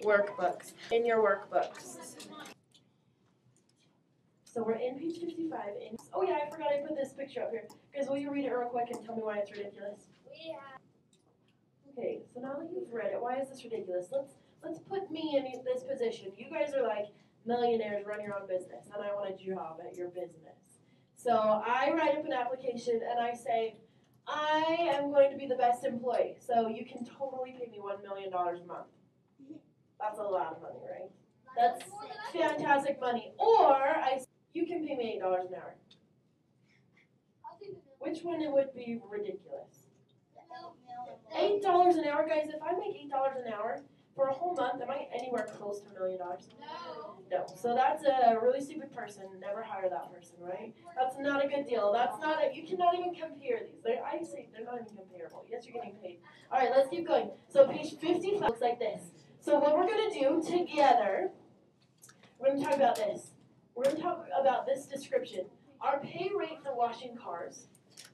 workbooks. In your workbooks. So we're in page 55. Oh yeah, I forgot I put this picture up here. Guys, will you read it real quick and tell me why it's ridiculous? Okay, so now that you've read it, why is this ridiculous? Let's put me in this position. You guys are like millionaires, run your own business, and I want a job at your business. So I write up an application and I say, I am going to be the best employee, so you can totally pay me $1 million a month. That's a lot of money, right? That's fantastic money. Or you can pay me $8 an hour. Which one would be ridiculous? $8 an hour, guys. If I make $8 an hour for a whole month, am I anywhere close to $1 million? No. So that's a really stupid person. Never hire that person, right? That's not a good deal. That's not a. You cannot even compare these. I say they're not even comparable. Yes, you're getting paid. All right, let's keep going. So page 55 looks like this. So what we're going to do together, we're going to talk about this. We're going to talk about this description. Our pay rate for washing cars.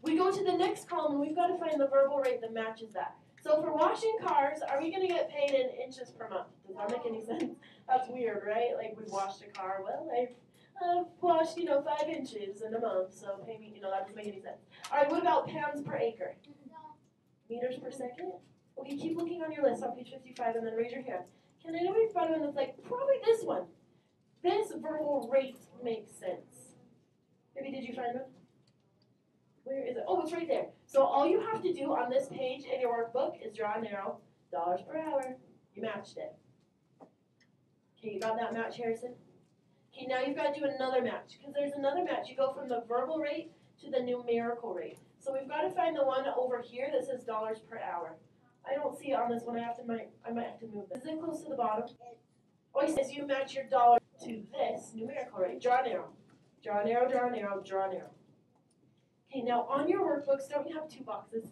We go to the next column and we've got to find the verbal rate that matches that. So for washing cars, are we going to get paid in inches per month? Does that make any sense? That's weird, right? Like we washed a car. Well, I've washed, 5 inches in a month, so pay me, that doesn't make any sense. All right, what about pounds per acre? Meters per second? Okay, keep looking on your list on page 55 and then raise your hand. Can anybody find one that's like, probably this one? This verbal rate makes sense. Maybe did you find one? Where is it? Oh, it's right there. So all you have to do on this page in your workbook is draw an arrow, dollars per hour. You matched it. Okay, you got that match, Harrison? Okay, now you've got to do another match, because there's another match. You go from the verbal rate to the numerical rate. So we've got to find the one over here that says dollars per hour. I don't see it on this one. I might have to move this. Is it close to the bottom? Oh, it says you match your dollar to this numerical rate. Draw an arrow. Draw an arrow, draw an arrow, draw an arrow. Okay, now on your workbooks, don't you have 2 boxes?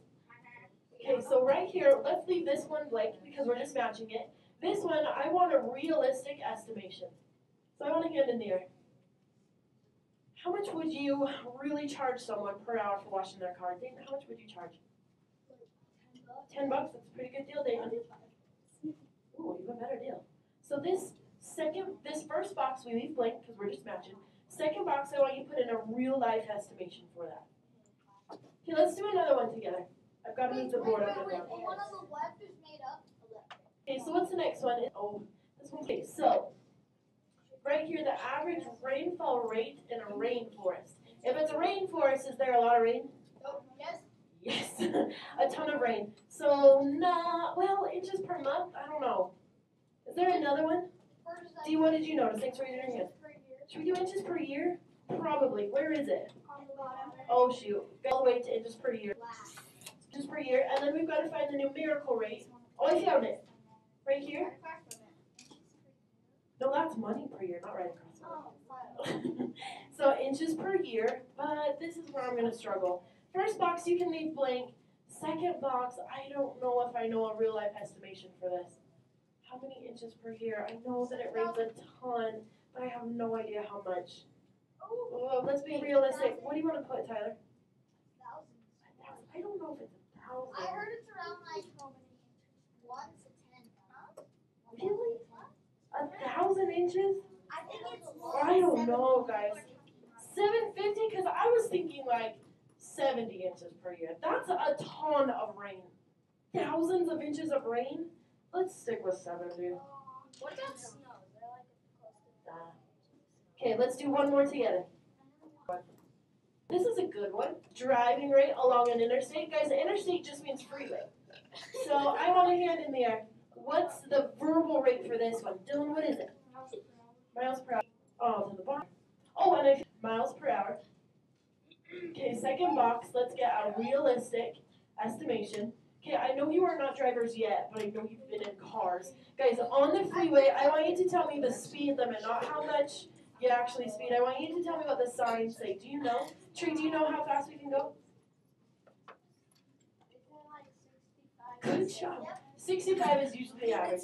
Okay, so right here, let's leave this one blank because we're just matching it. This one, I want a realistic estimation. So I want a hand in the air. How much would you really charge someone per hour for washing their car? Dayton, how much would you charge? $10. That's a pretty good deal, Dayton. Ooh, you have a better deal. So this first box we leave blank because we're just matching. Second box, I want you to put in a real life estimation for that. Okay, let's do another one together. I've got to move the board up and down. One on the left is made up. Okay, so what's the next one? Oh, this one. Okay, so right here, the average rainfall rate in a rainforest. If it's a rainforest, is there a lot of rain? Yes. Yes, a ton of rain. So, inches per month? I don't know. Is there another one? Dee, what did you notice? Thanks for raising your hand. Should we do inches per year? Probably. Where is it? On the bottom. Oh, shoot. All the way to inches per year. Inches per year. And then we've got to find the numerical rate. Oh, I found it. Right here. No, that's money per year, not right across the line. So inches per year, but this is where I'm going to struggle. First box you can leave blank. Second box, I don't know if I know a real life estimation for this. How many inches per year? I know that it rains a ton, but I have no idea how much. Oh, let's be realistic. What do you want to put, Tyler? I don't know if it's 1,000. I heard it's around like 1 to 10. Really? 1,000 inches? I think it's I don't know, guys. 750? Because I was thinking like 70 inches per year. That's a ton of rain. Thousands of inches of rain? Let's stick with 70. What about snow? Okay, let's do one more together. This is a good one. Driving rate along an interstate. Guys, the interstate just means freeway. So I want a hand in the air. What's the verbal rate for this one? Dylan, what is it? Miles per hour. Oh, to the bottom. Oh, and miles per hour. Okay, second box. Let's get a realistic estimation. Okay, I know you are not drivers yet, but I know you've been in cars. Guys, on the freeway, I want you to tell me the speed limit, not how much you actually speed. I want you to tell me what the signs say. Do you know? Tree, do you know how fast we can go? Good job. 65 is usually the average.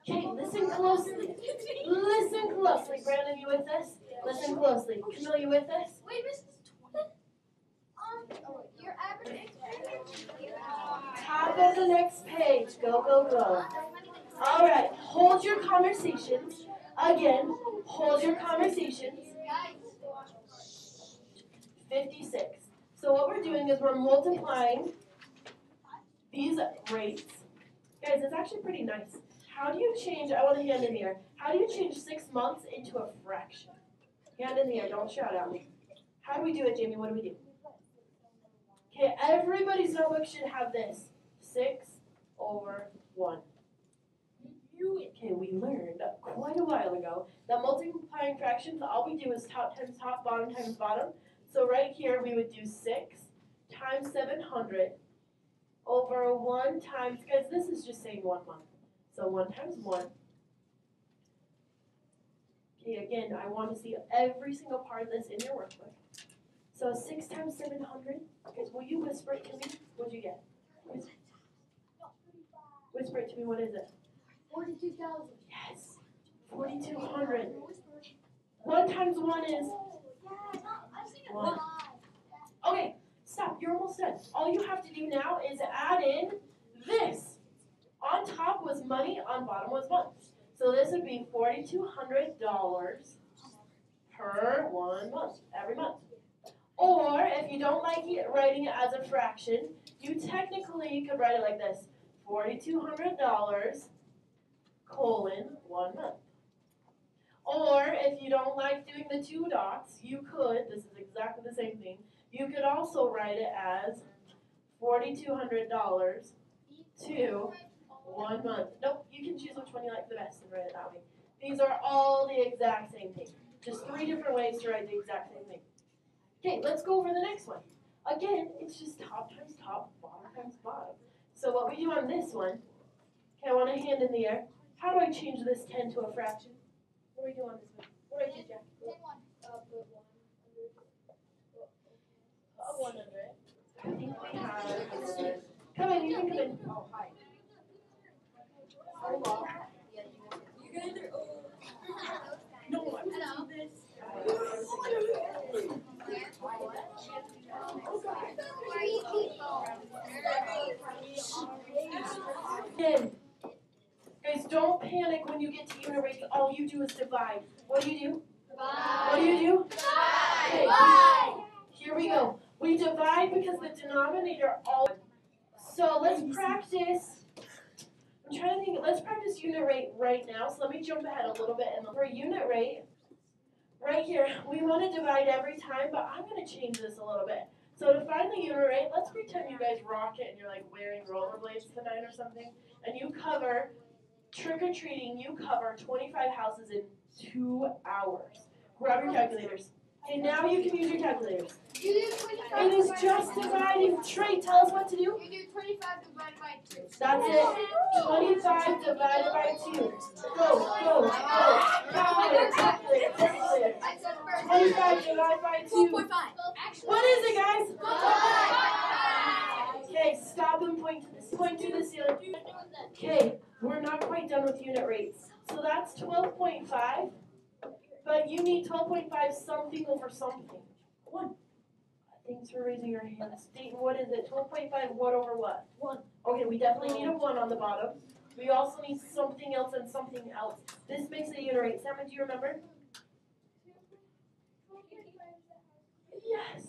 Okay, listen closely. Listen closely. Brandon, you with this? Listen closely. Camille, you with this? Wait, Mrs. 20? Your average experience? Top of the next page. Go, go, go. All right, hold your conversations. Again, hold your conversations. 56. So what we're doing is we're multiplying these rates. Guys, it's actually pretty nice. How do you change, I want a hand in the air. How do you change 6 months into a fraction? Hand in the air, don't shout at me. How do we do it, Jamie? What do we do? Okay, everybody's notebook should have this. 6/1. Okay, we learned quite a while ago that multiplying fractions, all we do is top times top, bottom times bottom. So right here we would do 6 times 700 over 1 times, guys, this is just saying 1 month. So 1 times 1. Okay, again, I want to see every single part of this in your workbook. So 6 times 700, guys, will you whisper it to me? What'd you get? Whisper it to me, what is it? 42,000. Yes, 4,200. 1 times 1 is 1. Okay, stop, you're almost done. All you have to do now is add in this. On top was money, on bottom was months. So this would be $4,200 per 1 month, every month. Or if you don't like writing it as a fraction, you technically could write it like this. $4,200 colon 1 month. Or if you don't like doing the 2 dots, you could, this is exactly the same thing, you could also write it as $4,200 to 1 month. Nope, you can choose which one you like the best and write it that way. These are all the exact same thing. Just 3 different ways to write the exact same thing. Okay, let's go over the next one. Again, it's just top times top, bottom times bottom. So what we do on this one, okay, I want a hand in the air. How do I change this 10 to a fraction? What do we do on this one? What do I do, Jack? 100. I think we have. Come in, you can come in. Oh, hi. Hold on. You guys are. No, I'm gonna do this. Again, guys, don't panic when you get to unit rates. All you do is divide. What do you do? Divide. What do you do? Divide. Okay, divide. Here we go. We divide because the denominator all. So let's practice. I'm trying to think. Let's practice unit rate right now. So let me jump ahead a little bit. And for unit rate, right here, we want to divide every time, but I'm going to change this a little bit. So to find the unit rate, let's pretend you guys rock it and you're like wearing rollerblades tonight or something, and you cover trick-or-treating, you cover 25 houses in 2 hours. Grab your calculators. Okay, now you can use your calculators. You do 25. It is just dividing. Trey, tell us what to do. You do 25 divided by 2. That's it. 25 divided by 2. Go. Calculator. 25 divided by 2. 4.5. What is it, guys? Okay, stop and point to the ceiling. Okay, we're not quite done with unit rates. So that's 12.5, but you need 12.5 something over something. 1. Thanks for raising your hand. Dayton, what is it? 12.5 what over what? 1. Okay, we definitely need a 1 on the bottom. We also need something else and something else. This makes it a unit rate. Sammy, do you remember? Yes.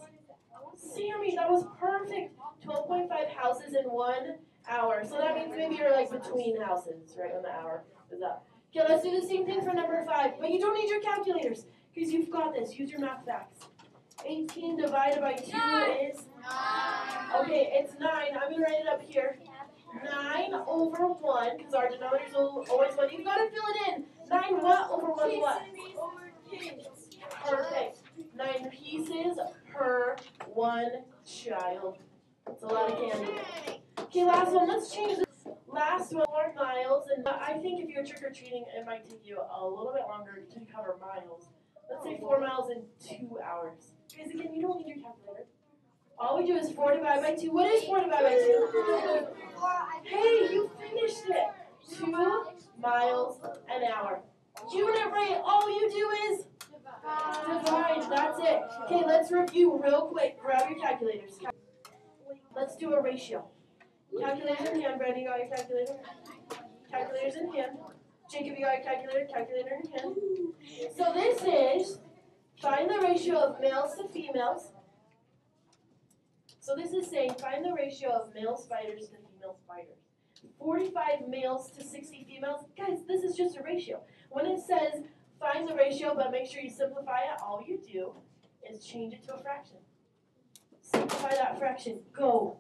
Sammy, that was perfect. 12.5 houses in 1 hour. So that means maybe you're like between houses, right, when the hour is up. Okay, let's do the same thing for number 5. But you don't need your calculators because you've got this. Use your math facts. 18 divided by 2 is? 9. Okay, it's 9. I'm going to write it up here. 9 over 1, because our denominators will always 1. You've got to fill it in. 9 what over 1 what? Perfect. 9 pieces per 1 child. That's a lot of candy. Okay, last one. Let's change this. Last one, 4 miles. And I think if you're trick-or-treating, it might take you a little bit longer to cover miles. Let's say 4 miles in 2 hours. Guys, again, you don't need your calculator. All we do is 4 divided by 2. What is 4 divided by 2? Hey, you finished it. 2 miles an hour. Unit rate, all you do is divide. That's it. Okay, let's review real quick. Grab your calculators. Let's do a ratio. Calculator in hand. Brandon, you got your calculator? Calculators in hand. Jacob, you got a calculator in hand. So this is find the ratio of males to females. So this is saying find the ratio of male spiders to female spiders. 45 males to 60 females. Guys, this is just a ratio. When it says find the ratio, but make sure you simplify it, all you do is change it to a fraction. Simplify that fraction. Go.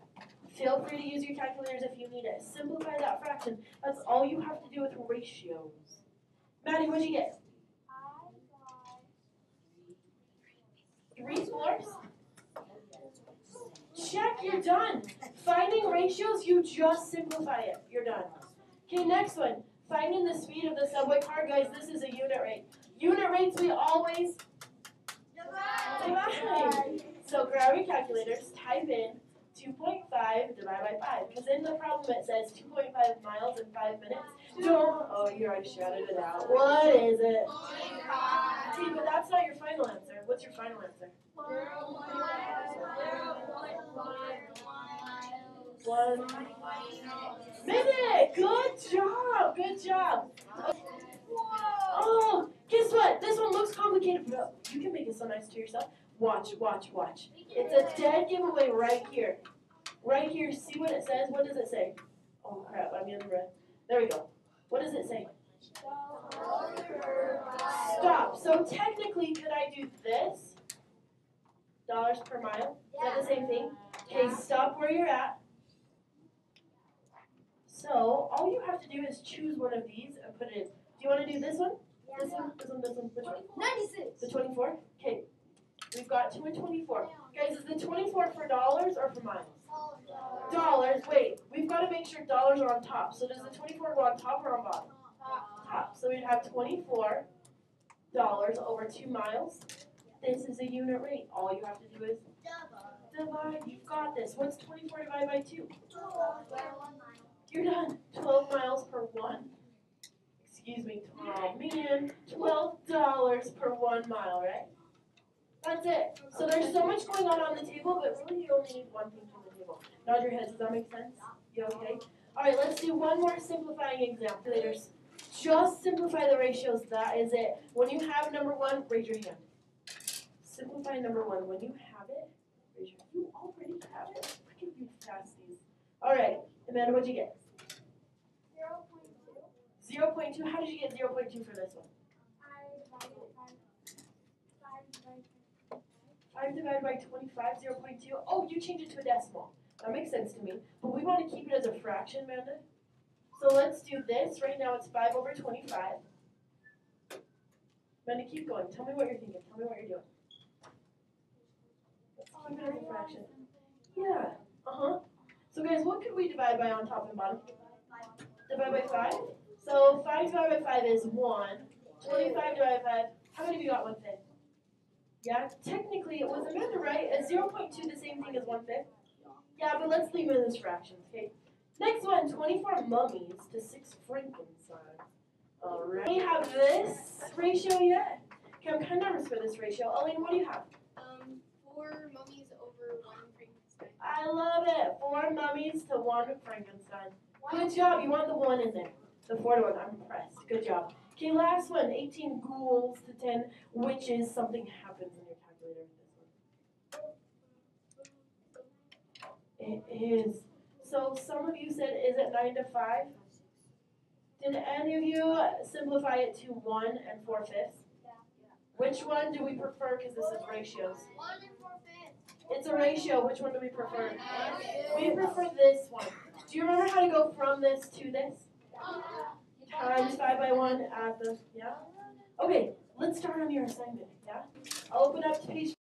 Feel free to use your calculators if you need it. Simplify that fraction. That's all you have to do with ratios. Maddie, what'd you get? I got 3 fourths? Check, you're done. Finding ratios, you just simplify it. You're done. Okay, next one. Finding the speed of the subway car. Guys, this is a unit rate. Unit rates, we always divide. So grab your calculators, type in 2.5 divided by 5. Because in the problem it says 2.5 miles in 5 minutes. Oh, you already shouted it out. What is it? See, but that's not your final answer. What's your final answer? 1 minute. Good job. Good job. Oh, guess what? This one looks complicated, but you can make it so nice to yourself. Watch, watch, watch. It's a dead giveaway right here. Right here, see what it says? What does it say? Oh crap, I'm in the red. There we go. What does it say? Stop. So technically, could I do this? Dollars per mile? Is that the same thing? Okay, stop where you're at. So all you have to do is choose one of these and put it in. Do you want to do this one? This one? This one? This one? Which one? 96. The 24? Okay. We've got 2 and 24. Guys, is the 24 for dollars or for miles? Dollars. Wait, we've got to make sure dollars are on top. So does the 24 go on top or on bottom? Top. So we'd have $24 over 2 miles. This is a unit rate. All you have to do is divide. You've got this. What's 24 divided by 2? You're done. 12 miles per 1. Excuse me. Oh man. $12 per 1 mile, right? That's it. So there's so much going on the table, but really you only need one thing from the table. Nod your heads. Does that make sense? You okay? All right, let's do one more simplifying example. Calculators. Just simplify the ratios. That is it. When you have number 1, raise your hand. Simplify number 1. When you have it, raise your hand. You already have it. Look at you fasties. All right, Amanda, what'd you get? 0.2. 0.2. How did you get 0.2 for this one? 5 divided by 25, 0.2. Oh, you changed it to a decimal. That makes sense to me. But we want to keep it as a fraction, Amanda. So let's do this. Right now it's 5 over 25. Amanda, keep going. Tell me what you're thinking. Tell me what you're doing. Let's keep it as a fraction. Yeah. Uh-huh. So guys, what could we divide by on top and bottom? Divide by 5. So 5 divided by 5 is 1. 25 divided by 5. How many of you got 1/5? Yeah, technically it was Amanda, right? Is 0.2 the same thing as 1/5? Yeah, but let's leave it as fractions, okay? Next one, 24 mummies to 6 Frankensteins. Alright. We have this ratio yet? Okay, I'm kind of nervous for this ratio. Elaine, what do you have? 4 mummies over 1 Frankenstein. I love it. 4 mummies to 1 Frankenstein. Good job. You want the 1 in there. The 4 to 1. I'm impressed. Good job. Okay, last one. 18 ghouls to 10 witches. Something happens in your calculator with this one. It is. So some of you said, is it 9 to 5? Did any of you simplify it to 1 and 4/5? Which one do we prefer because this is ratios? 1 and 4/5. It's a ratio. Which one do we prefer? We prefer this one. Do you remember how to go from this to this? Times 5 by 1 at the, yeah? Okay, let's start on your assignment, yeah? I'll open up to page